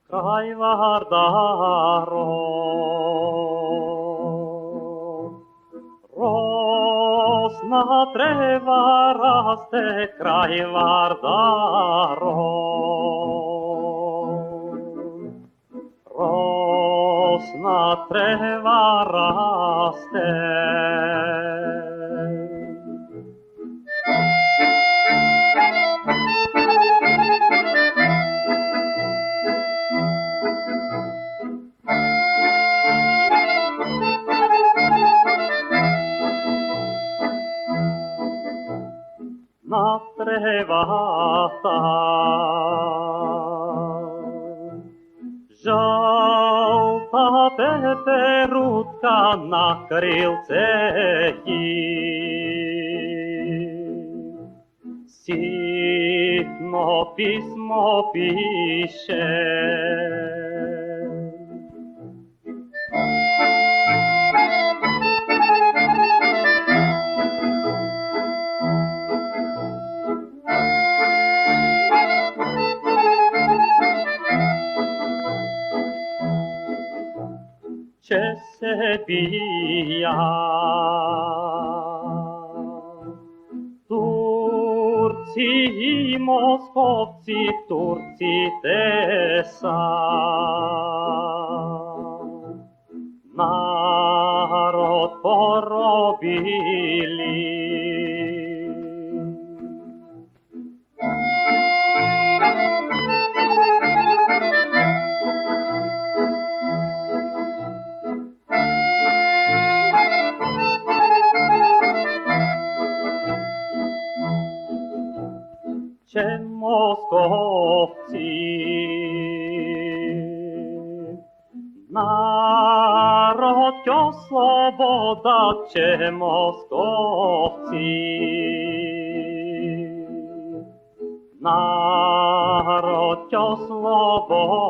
Kraj Vardaro, rosna treva raste kraj Vardaro. Rosna treva raste. Na trevata žalta peperutka na krilce sitno pismo piše. Će se bija Turci i Moskovci, Turci tesa, narod porobili. Će Moskovci narod oslobodat, će Moskovci narod oslobodat.